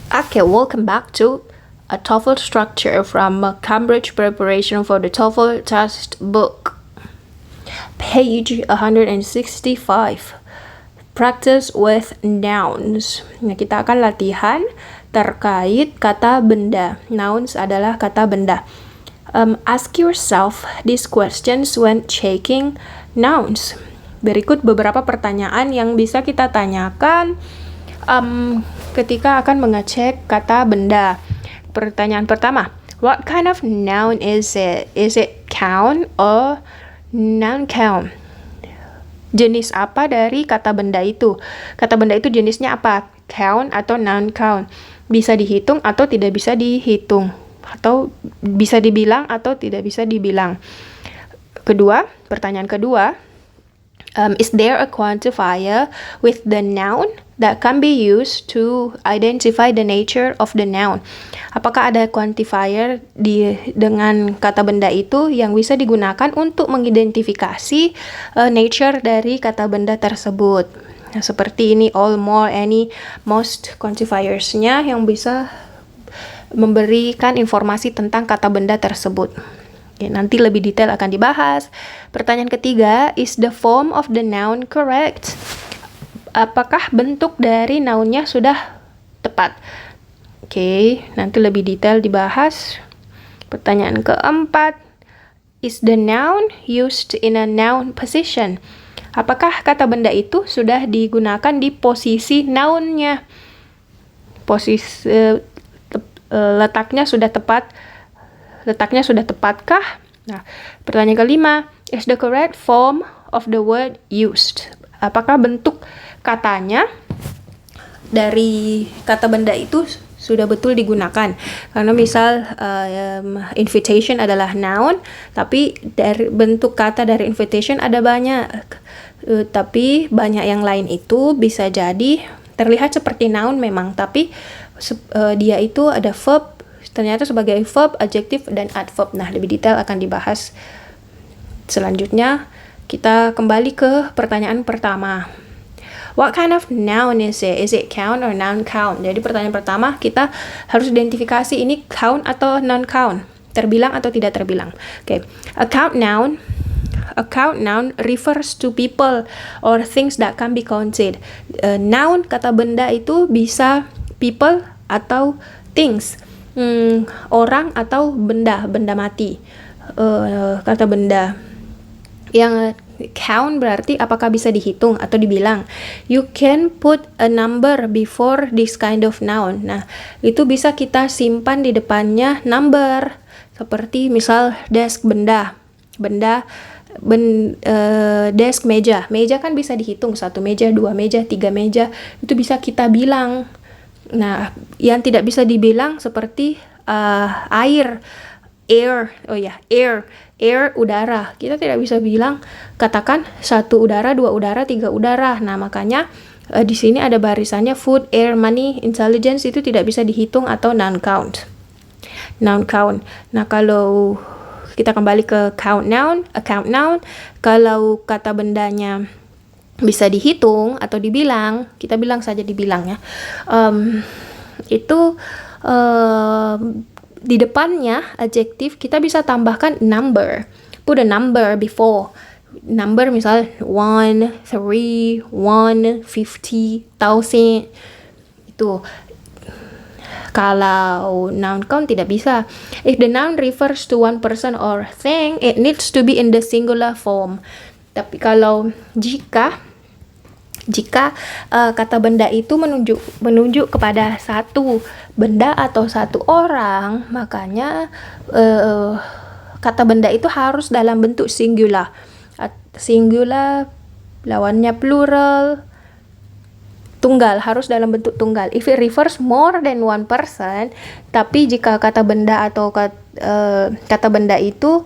Okay, welcome back to a TOEFL structure from Cambridge Preparation for the TOEFL Test Book. Page 165. Practice with nouns. Nah, kita akan latihan terkait kata benda. Nouns adalah kata benda. Ask yourself these questions when checking nouns. Berikut beberapa pertanyaan yang bisa kita tanyakan ketika akan mengecek kata benda. Pertanyaan pertama, what kind of noun is it? Is it count or non-count? Jenis apa dari kata benda itu? Kata benda itu jenisnya apa? Count atau non-count? Bisa dihitung atau tidak bisa dihitung? Atau bisa dibilang atau tidak bisa dibilang? Kedua, pertanyaan kedua, is there a quantifier with the noun that can be used to identify the nature of the noun? Apakah ada quantifier dengan kata benda itu yang bisa digunakan untuk mengidentifikasi nature dari kata benda tersebut? Nah, seperti ini, all, more, any, most quantifiersnya yang bisa memberikan informasi tentang kata benda tersebut. Oke, nanti lebih detail akan dibahas. Pertanyaan ketiga, is the form of the noun correct? Apakah bentuk dari nounnya sudah tepat? Oke, nanti lebih detail dibahas. Pertanyaan keempat, is the noun used in a noun position? Apakah kata benda itu sudah digunakan di posisi nounnya? Letaknya sudah tepat? Letaknya sudah tepatkah? Nah, pertanyaan kelima, is the correct form of the word used? Apakah bentuk katanya dari kata benda itu sudah betul digunakan? Karena misal invitation adalah noun, tapi dari bentuk kata dari invitation ada banyak, tapi banyak yang lain itu bisa jadi terlihat seperti noun memang, tapi dia itu ada verb, ternyata sebagai verb, adjective, dan adverb. Nah, lebih detail akan dibahas selanjutnya. Kita kembali ke pertanyaan pertama. What kind of noun is it? Is it count or non-count? Jadi pertanyaan pertama, kita harus identifikasi ini count atau non-count, terbilang atau tidak terbilang. Oke, A count noun refers to people or things that can be counted. Noun, kata benda itu bisa people atau things. Orang atau benda mati. Kata benda. Yang count berarti apakah bisa dihitung atau dibilang. You can put a number before this kind of noun. Nah, itu bisa kita simpan di depannya number. Seperti misal desk, desk, meja. Meja kan bisa dihitung, 1 meja, 2 meja, 3 meja. Itu bisa kita bilang. Nah, yang tidak bisa dibilang seperti air, udara. Kita tidak bisa bilang, katakan 1 udara, 2 udara, 3 udara. Nah, makanya di sini ada barisannya food, air, money, intelligence, itu tidak bisa dihitung atau non-count. Non-count. Nah, kalau kita kembali ke account noun, kalau kata bendanya bisa dihitung atau dibilang, kita bilang saja dibilang ya. Di depannya adjektif kita bisa tambahkan number. Put a number before. Number misal 1, 3, 1, 50, 1000. Itu. Kalau noun count tidak bisa. If the noun refers to one person or thing, it needs to be in the singular form. Tapi kalau jika kata benda itu menunjuk kepada satu benda atau satu orang, makanya kata benda itu harus dalam bentuk singular. Singular lawannya plural. Tunggal, harus dalam bentuk tunggal. If it refers more than one person, tapi jika kata benda atau kata benda itu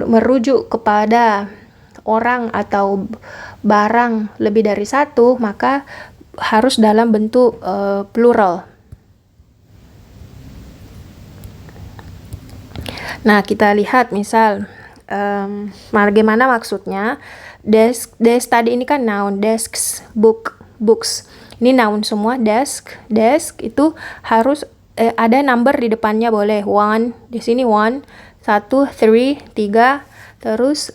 merujuk kepada orang atau barang lebih dari satu, maka harus dalam bentuk plural. Nah, kita lihat misal bagaimana maksudnya. Desk tadi ini kan noun, desks, books. Ini noun semua. Desk itu harus ada number di depannya, boleh 1, di sini 1, 1, 3, 3. Terus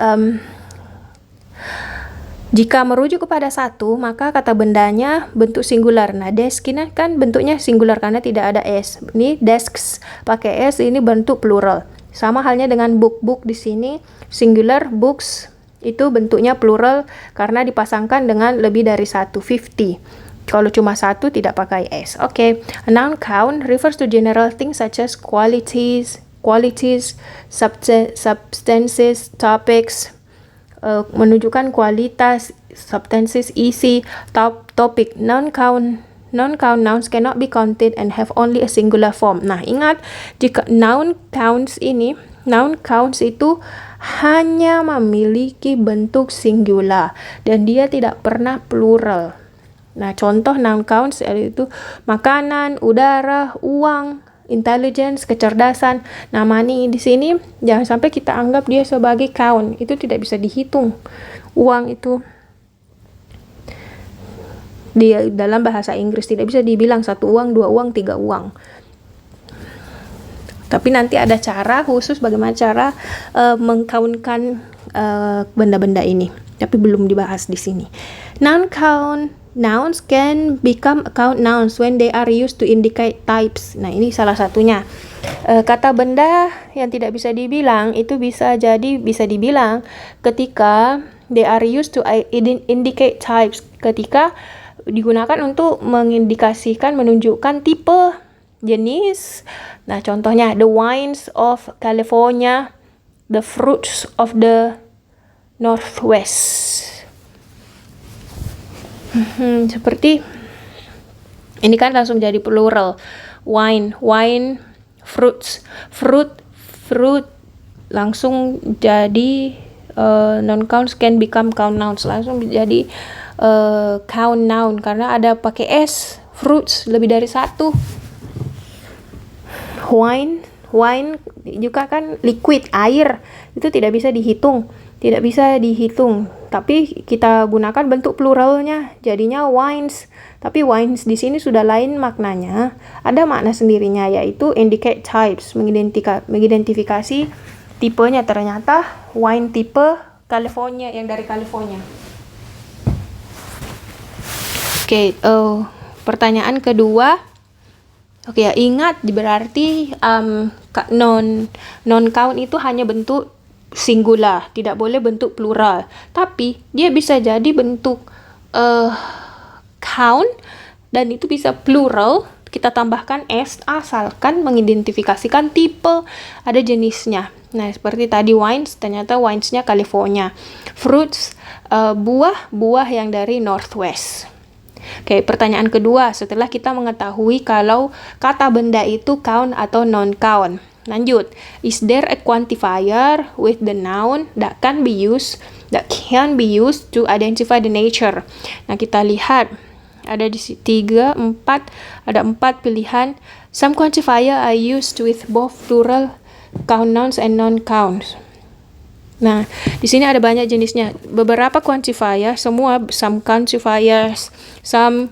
jika merujuk kepada satu, maka kata bendanya bentuk singular. Nah, desk ini kan bentuknya singular karena tidak ada s. Ini desks pakai s, ini bentuk plural. Sama halnya dengan book di sini singular, books itu bentuknya plural karena dipasangkan dengan lebih dari satu, 50. Kalau cuma satu tidak pakai s. Oke. A noun count refers to general things such as qualities, substances, topics, menunjukkan kualitas, substances, isi, topik. Non-count nouns cannot be counted and have only a singular form. Nah, ingat jika noun counts itu hanya memiliki bentuk singular dan dia tidak pernah plural. Nah, contoh noun counts yaitu makanan, udara, uang, intelligence, kecerdasan. Nah, money di sini jangan sampai kita anggap dia sebagai count. Itu tidak bisa dihitung. Uang itu di dalam bahasa Inggris tidak bisa dibilang 1 uang, 2 uang, 3 uang. Tapi nanti ada cara khusus bagaimana cara mengkaunkan benda-benda ini. Tapi belum dibahas di sini. Nouns can become account nouns when they are used to indicate types. Nah, ini salah satunya. Kata benda yang tidak bisa dibilang itu bisa dibilang ketika they are used to indicate types, ketika digunakan untuk menunjukkan tipe, jenis. Nah, contohnya the wines of California, the fruits of the Northwest. Seperti ini kan langsung jadi plural. Wine, fruit langsung jadi non counts can become count nouns, langsung jadi count noun karena ada pakai s. Fruits lebih dari satu. Wine juga kan liquid, air, itu tidak bisa dihitung. Tapi kita gunakan bentuk pluralnya, jadinya wines. Tapi wines di sini sudah lain maknanya, ada makna sendirinya yaitu indicate types, mengidentifikasi tipenya. Ternyata wine tipe California, yang dari California. Oke, pertanyaan kedua. Oke, ya, ingat berarti non count itu hanya bentuk singular, tidak boleh bentuk plural. Tapi dia bisa jadi bentuk count dan itu bisa plural. Kita tambahkan s asalkan mengidentifikasikan tipe, ada jenisnya. Nah, seperti tadi wines, ternyata winesnya California. Fruits, buah yang dari Northwest. Oke, pertanyaan kedua, setelah kita mengetahui kalau kata benda itu count atau non-count. Lanjut, is there a quantifier with the noun that can be used to identify the nature? Nah, kita lihat ada di 3, 4, ada 4 pilihan. Some quantifier are used with both plural count nouns and non-counts. Nah, di sini ada banyak jenisnya. Beberapa quantifier, semua some quantifiers, some,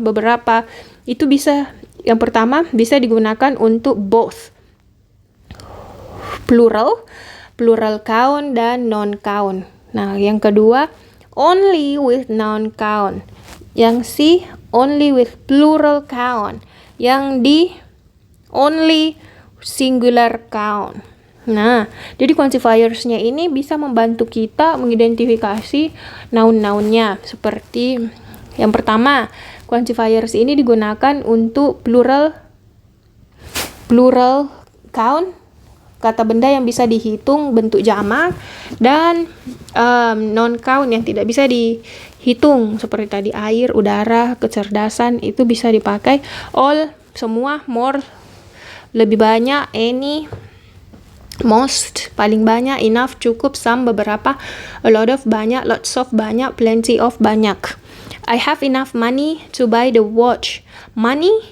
beberapa itu bisa. Yang pertama bisa digunakan untuk both plural count dan non count. Nah, yang kedua only with non count. Yang C only with plural count. Yang D only singular count. Nah, jadi quantifiersnya ini bisa membantu kita mengidentifikasi noun-nounnya. Seperti yang pertama, quantifiers ini digunakan untuk plural count, kata benda yang bisa dihitung bentuk jamak, dan non count yang tidak bisa dihitung seperti tadi air, udara, kecerdasan, itu bisa dipakai all, semua, more, lebih banyak, any, most, paling banyak, enough, cukup, some, beberapa, a lot of, banyak, lots of, banyak, plenty of, banyak. I have enough money to buy the watch. Money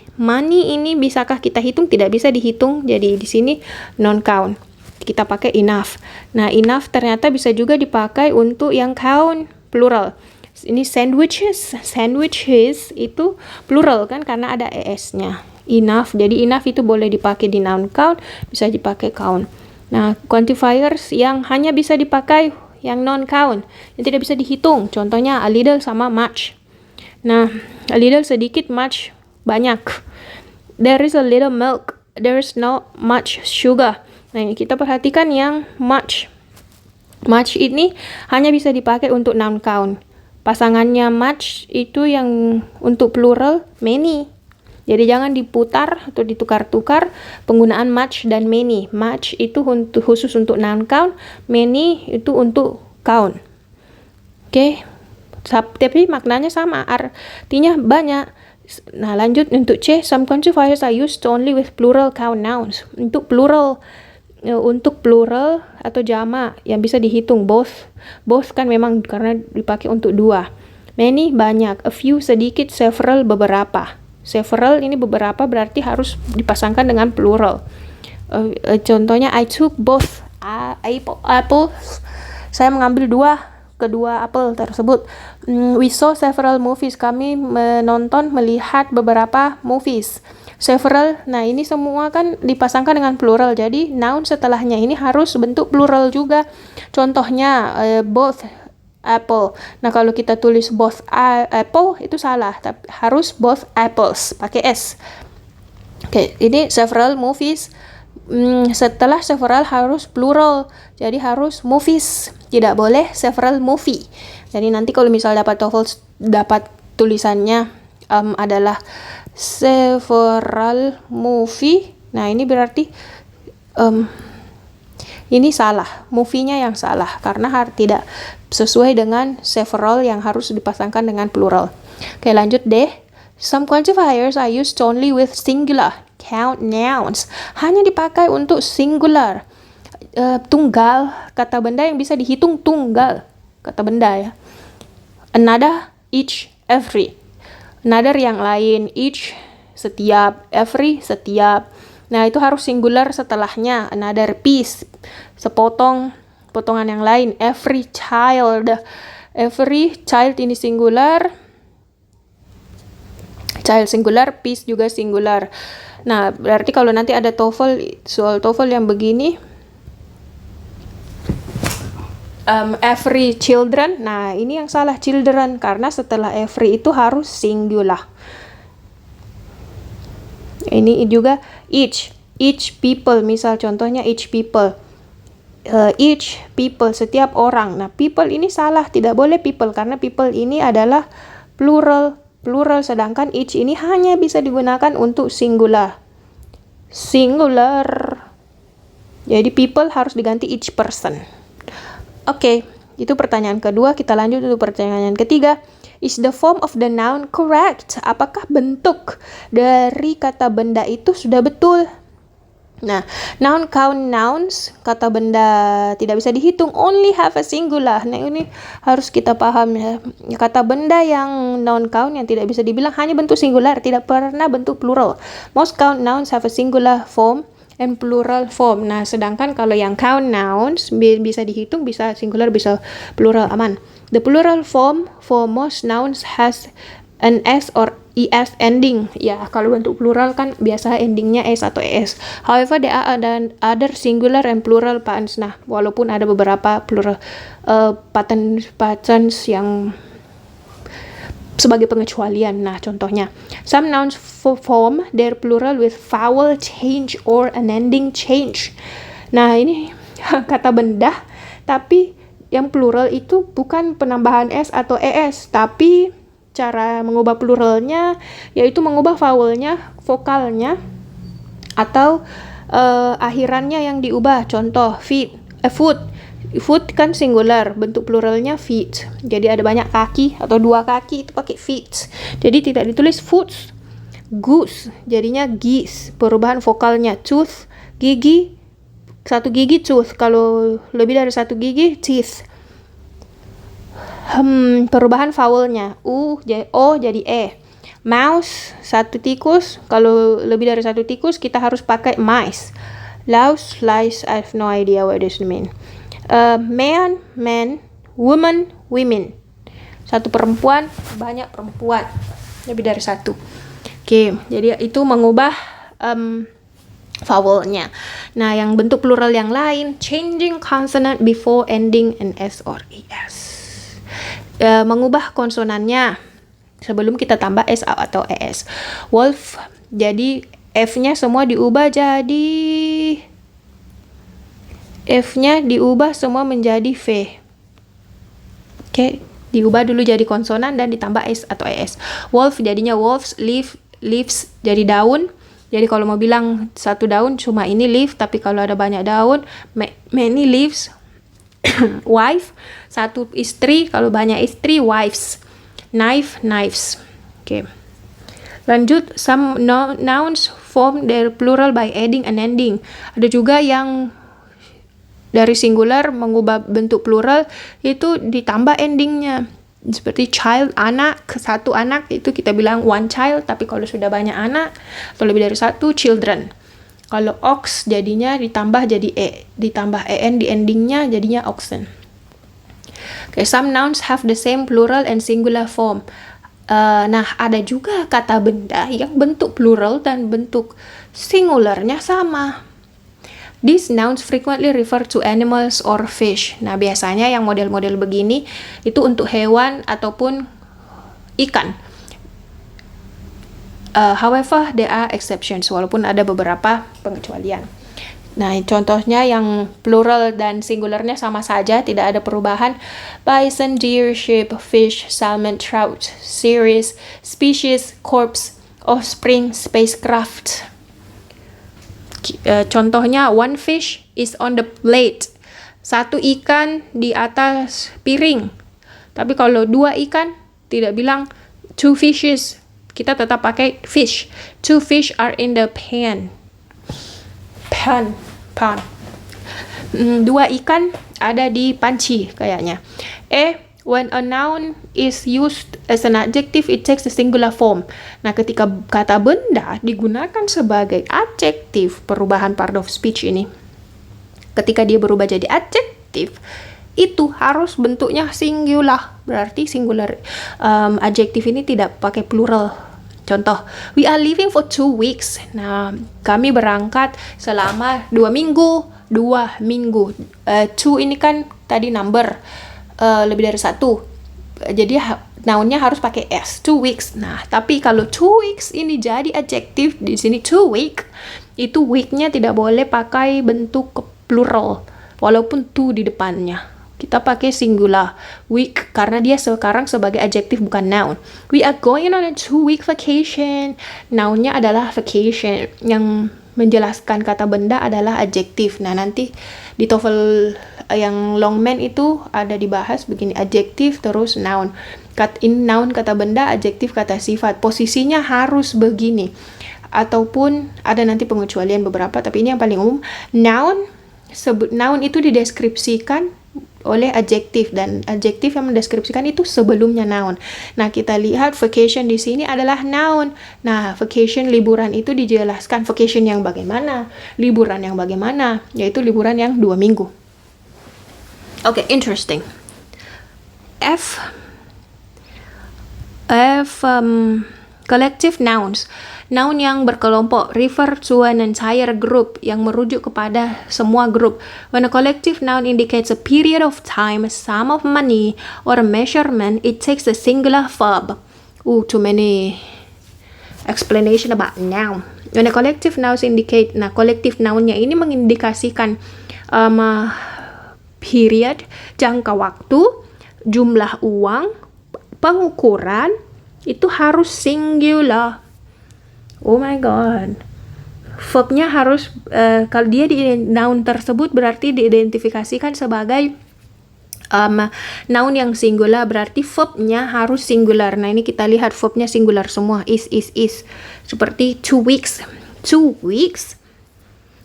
ini bisakah kita hitung? Tidak bisa dihitung. Jadi di sini non count. Kita pakai enough. Nah, enough ternyata bisa juga dipakai untuk yang count plural. Ini sandwiches. Sandwiches itu plural kan karena ada es-nya. Enough. Jadi enough itu boleh dipakai di noun count, bisa dipakai count. Nah, quantifiers yang hanya bisa dipakai yang non count, yang tidak bisa dihitung. Contohnya a little sama much. Nah, a little sedikit, much banyak. There is a little milk. There is not much sugar. Nah, kita perhatikan yang much. Much ini hanya bisa dipakai untuk noun count. Pasangannya much itu yang untuk plural many. Jadi jangan diputar atau ditukar-tukar penggunaan much dan many. Much itu khusus untuk noun count, many itu untuk count. Oke. Tapi maknanya sama, artinya banyak. Nah, lanjut untuk C, some quantifiers are used only with plural count nouns. Untuk plural atau jamak yang bisa dihitung, both kan memang karena dipakai untuk dua. Many banyak, a few sedikit, several beberapa. Several ini beberapa berarti harus dipasangkan dengan plural. Contohnya I took both apples. Saya mengambil kedua apel tersebut. We saw several movies. Kami melihat beberapa movies. Several, nah ini semua kan dipasangkan dengan plural, jadi noun setelahnya ini harus bentuk plural juga. Contohnya both apple. Nah, kalau kita tulis both apple itu salah, tapi harus both apples pakai s. Oke, ini several movies. Setelah several harus plural, jadi harus movies, tidak boleh several movie. Jadi nanti kalau misal dapat TOEFL dapat tulisannya adalah several movie. Nah, ini berarti ini salah, movie-nya yang salah karena tidak sesuai dengan several yang harus dipasangkan dengan plural. Oke, lanjut deh. Some quantifiers are used only with singular count nouns. Hanya dipakai untuk singular, tunggal, kata benda yang bisa dihitung tunggal, kata benda ya. Another, each, every. Another yang lain, each setiap, every setiap. Nah, itu harus singular setelahnya. Another piece, potongan yang lain. Every child ini singular. Child singular, piece juga singular. Nah, berarti kalau nanti ada soal TOEFL yang begini, every children, nah ini yang salah, children, karena setelah every itu harus singular. Ini juga each people, misal contohnya each people, setiap orang. Nah, people ini salah, tidak boleh people karena people ini adalah plural, sedangkan each ini hanya bisa digunakan untuk singular. Jadi people harus diganti each person. Oke, itu pertanyaan kedua. Kita lanjut untuk pertanyaan ketiga. Is the form of the noun correct? Apakah bentuk dari kata benda itu sudah betul? Nah, noun count nouns, kata benda tidak bisa dihitung, only have a singular. Nah, ini harus kita paham ya. Kata benda yang noun count yang tidak bisa dibilang hanya bentuk singular, tidak pernah bentuk plural. Most count nouns have a singular form and plural form. Nah, sedangkan kalau yang count nouns bisa dihitung, bisa singular, bisa plural, aman. The plural form for most nouns has an s or es ending. Ya, kalau bentuk plural kan biasa endingnya s atau es. However, there are other singular and plural patterns. Nah, walaupun ada beberapa plural patterns yang sebagai pengecualian. Nah, contohnya, some nouns form their plural with vowel change or an ending change. Nah, ini kata benda, tapi yang plural itu bukan penambahan s atau es, tapi cara mengubah pluralnya yaitu mengubah vowelnya, vokalnya, atau akhirannya yang diubah. Contoh, foot kan singular, bentuk pluralnya feet. Jadi ada banyak kaki atau dua kaki itu pakai feet. Jadi tidak ditulis foot. Goose jadinya geese, perubahan vokalnya. Tooth, gigi, satu gigi tooth. Kalau lebih dari satu gigi teeth. Perubahan vowelnya. O jadi e. Mouse, satu tikus. Kalau lebih dari satu tikus kita harus pakai mice. Louse, lice, I have no idea what this mean. Man, woman, women. satu perempuan, banyak perempuan, lebih dari satu. Oke, jadi itu mengubah vowelnya. Nah, yang bentuk plural yang lain, changing consonant before ending in s or es. Mengubah konsonannya sebelum kita tambah s atau es. Wolf, jadi F-nya semua diubah jadi F-nya diubah semua menjadi V. Oke, diubah dulu jadi konsonan dan ditambah S atau ES. Wolf jadinya wolves, leaves jadi daun. Jadi kalau mau bilang satu daun cuma ini leaf, tapi kalau ada banyak daun, many leaves. Wife, satu istri, kalau banyak istri, wives. Knife, knives. Oke. Lanjut, some nouns form their plural by adding and ending. Ada juga yang dari singular mengubah bentuk plural itu ditambah endingnya. Seperti child, anak, satu anak itu kita bilang one child, tapi kalau sudah banyak anak atau lebih dari satu, children. Kalau ox jadinya ditambah jadi ditambah en di endingnya jadinya oxen. Okay, some nouns have the same plural and singular form. Nah, ada juga kata benda yang bentuk plural dan bentuk singularnya sama. These nouns frequently refer to animals or fish. Nah, biasanya yang model-model begini itu untuk hewan ataupun ikan. However, there are exceptions, walaupun ada beberapa pengecualian. Nah, contohnya yang plural dan singularnya sama saja, tidak ada perubahan. Bison, deer, sheep, fish, salmon, trout, series, species, corpse, offspring, spacecraft. Contohnya, one fish is on the plate. Satu ikan di atas piring. Tapi kalau dua ikan, tidak bilang two fishes. Kita tetap pakai fish. Two fish are in the pan. Pan. Dua ikan ada di panci kayaknya. When a noun is used as an adjective, it takes a singular form. Nah, ketika kata benda digunakan sebagai adjektif, perubahan part of speech ini, ketika dia berubah jadi adjektif, itu harus bentuknya singular. Berarti singular adjektif ini tidak pakai plural. Contoh, we are leaving for 2 weeks. Nah, kami berangkat selama 2 minggu. 2 minggu. 2 ini kan tadi number. Lebih dari satu, jadi nounnya harus pakai s, 2 weeks. Nah, tapi kalau 2 weeks ini jadi adjektif di sini 2 week, itu weeknya tidak boleh pakai bentuk plural, walaupun 2 di depannya. Kita pakai singular week karena dia sekarang sebagai adjektif bukan noun. We are going on a 2-week vacation. Nounnya adalah vacation, yang menjelaskan kata benda adalah adjektif. Nah, nanti di TOEFL yang Longman itu ada dibahas begini, adjektif terus noun. Noun kata benda, adjektif kata sifat. Posisinya harus begini. Ataupun ada nanti pengecualian beberapa, tapi ini yang paling umum. Noun itu dideskripsikan oleh adjektif, dan adjektif yang mendeskripsikan itu sebelumnya noun. Nah, kita lihat vacation di sini adalah noun. Nah, vacation liburan itu dijelaskan vacation yang bagaimana, liburan yang bagaimana, yaitu liburan yang 2 minggu. Okay, interesting. Collective nouns. Noun yang berkelompok refer to an entire group, yang merujuk kepada semua grup. When a collective noun indicates a period of time, a sum of money, or a measurement, it takes a singular verb. Too many explanation about noun. When a collective nouns indicate, nah, collective nounnya ini mengindikasikan period, jangka waktu, jumlah uang, pengukuran, itu harus singular. Oh my god. Verbnya harus, kalau dia di noun tersebut berarti diidentifikasikan sebagai noun yang singular, berarti verbnya harus singular. Nah, ini kita lihat verbnya singular semua, is. Seperti 2 weeks. 2 weeks.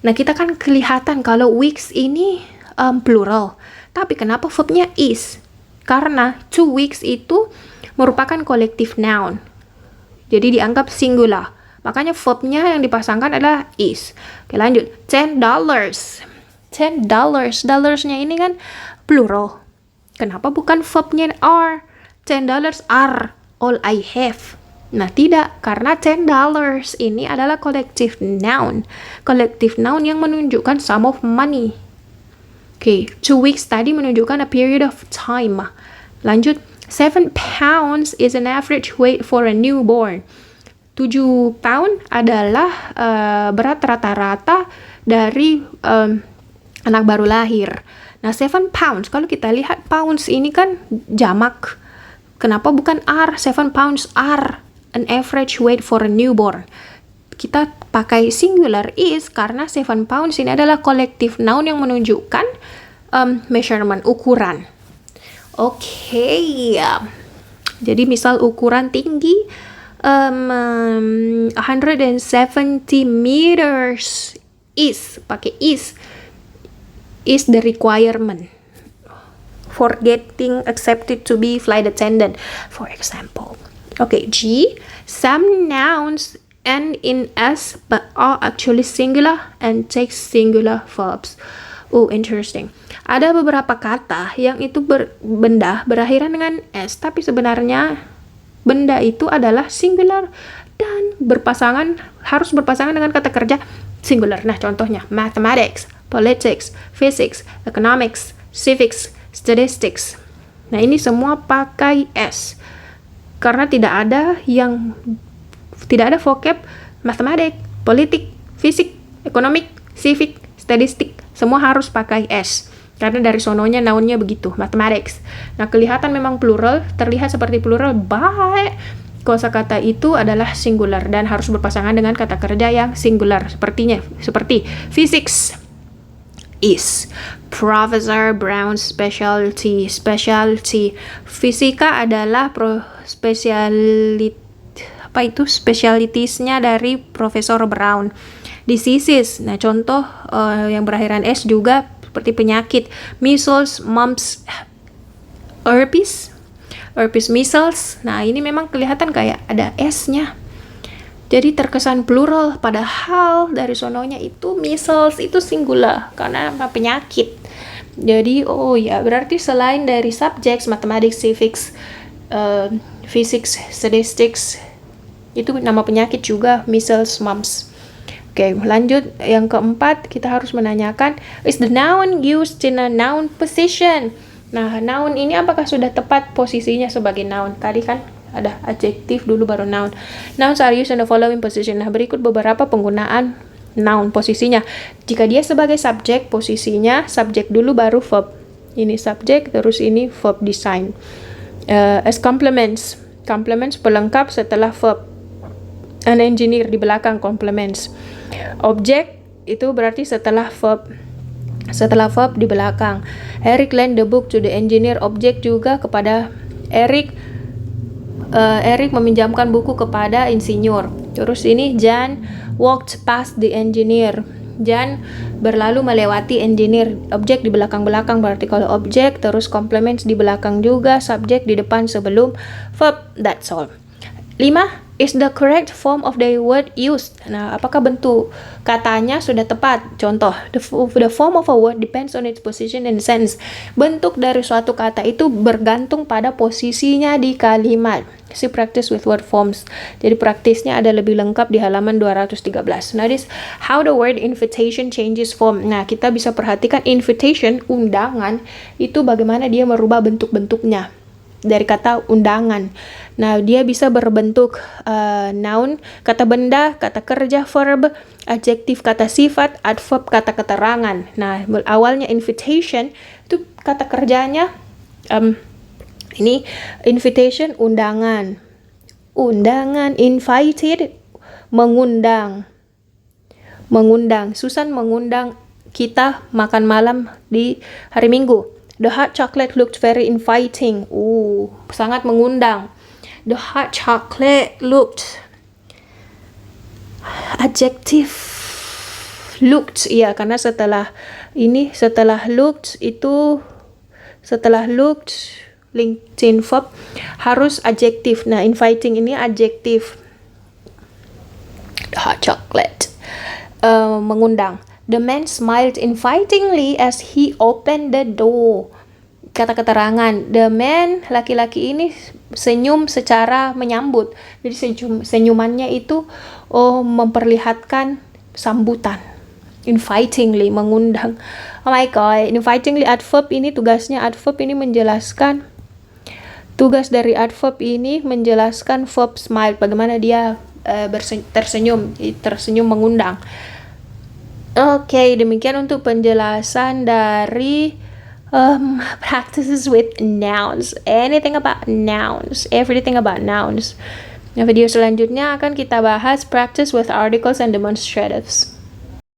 Nah, kita kan kelihatan kalau weeks ini plural. Tapi kenapa verbnya is? Karena 2 weeks itu merupakan collective noun. Jadi dianggap singular. Makanya verbnya yang dipasangkan adalah is. Oke, lanjut. $10. $10. Dollarsnya ini kan plural. Kenapa bukan verbnya are? $10 are all I have. Nah, tidak, karena $10 ini adalah collective noun. Collective noun yang menunjukkan sum of money. Oke, 2 weeks tadi menunjukkan a period of time. Lanjut, 7 pounds is an average weight for a newborn. 7 pound adalah berat rata-rata dari anak baru lahir. Nah, 7 pounds, kalau kita lihat pounds ini kan jamak. Kenapa bukan are? 7 pounds are an average weight for a newborn. Kita pakai singular is karena 7 pounds ini adalah collective noun yang menunjukkan measurement, ukuran. Oke. Jadi misal ukuran tinggi 170 meters is, pakai is the requirement for getting accepted to be flight attendant, for example. Okay, G, some nouns end in S but are actually singular and take singular verbs. Oh, interesting. Ada beberapa kata yang itu benda berakhiran dengan S, tapi sebenarnya benda itu adalah singular dan harus berpasangan dengan kata kerja singular. Nah, contohnya mathematics, politics, physics, economics, civics, statistics. Nah, ini semua pakai S. Karena tidak ada vocab mathematics, politik, fisik, ekonomik, civic, statistik, semua harus pakai S. Karena dari sononya nounnya begitu, mathematics. Nah, kelihatan memang plural, terlihat seperti plural, but kosakata itu adalah singular dan harus berpasangan dengan kata kerja yang singular. Seperti physics is Professor Brown's specialty. Fisika adalah spesialitasnya dari Profesor Brown. Diseases, nah contoh yang berakhiran S juga seperti penyakit, measles, mumps, herpes, measles. Nah, ini memang kelihatan kayak ada S-nya. Jadi terkesan plural, padahal dari sononya itu measles itu singular karena penyakit. Jadi, berarti selain dari subjects, mathematics, civics, physics, statistics, itu nama penyakit juga, measles, mumps. Oke, lanjut. Yang keempat, kita harus menanyakan, is the noun used in a noun position? Nah, noun ini apakah sudah tepat posisinya sebagai noun? Tadi kan ada adjektif dulu baru noun. Nouns are used in the following position. Nah, berikut beberapa penggunaan noun posisinya. Jika dia sebagai subjek, posisinya subjek dulu baru verb. Ini subjek, terus ini verb design. As complements. Complements pelengkap setelah verb. An engineer di belakang complements. Object itu berarti setelah verb di belakang. Eric lent the book to the engineer. Object juga kepada Eric. Eric meminjamkan buku kepada insinyur. Terus ini Jan walked past the engineer. Jan berlalu melewati engineer. Objek di belakang-belakang berarti kalau objek, terus complements di belakang juga, subjek di depan sebelum verb. That's all. 5. Is the correct form of the word used? Nah, apakah bentuk katanya sudah tepat? Contoh, the form of a word depends on its position in sentence. Bentuk dari suatu kata itu bergantung pada posisinya di kalimat. See practice with word forms. Jadi praktisnya ada lebih lengkap di halaman 213. Notice how the word invitation changes form. Nah, kita bisa perhatikan invitation, undangan, itu bagaimana dia merubah bentuk-bentuknya. Dari kata undangan. Nah, dia bisa berbentuk noun, kata benda, kata kerja, verb, adjektif, kata sifat, adverb, kata keterangan. Nah, awalnya invitation itu kata kerjanya ini invitation, undangan. Undangan, invited, mengundang. Susan mengundang kita makan malam di hari Minggu. The hot chocolate looked very inviting. Sangat mengundang. The hot chocolate looked. Adjective looked. Iya, karena setelah looked LinkedIn verb harus adjektif. Nah, inviting ini adjektif. The hot chocolate mengundang. The man smiled invitingly as he opened the door. kata keterangan. The man, laki-laki ini senyum secara menyambut. Jadi senyumannya itu memperlihatkan sambutan. Invitingly, mengundang. Oh my god, invitingly adverb ini tugasnya adverb ini menjelaskan. Tugas dari adverb ini menjelaskan verb smile, bagaimana dia tersenyum mengundang. Oke, demikian untuk penjelasan dari practices with nouns. Anything about nouns, everything about nouns. Nah, video selanjutnya akan kita bahas practice with articles and demonstratives.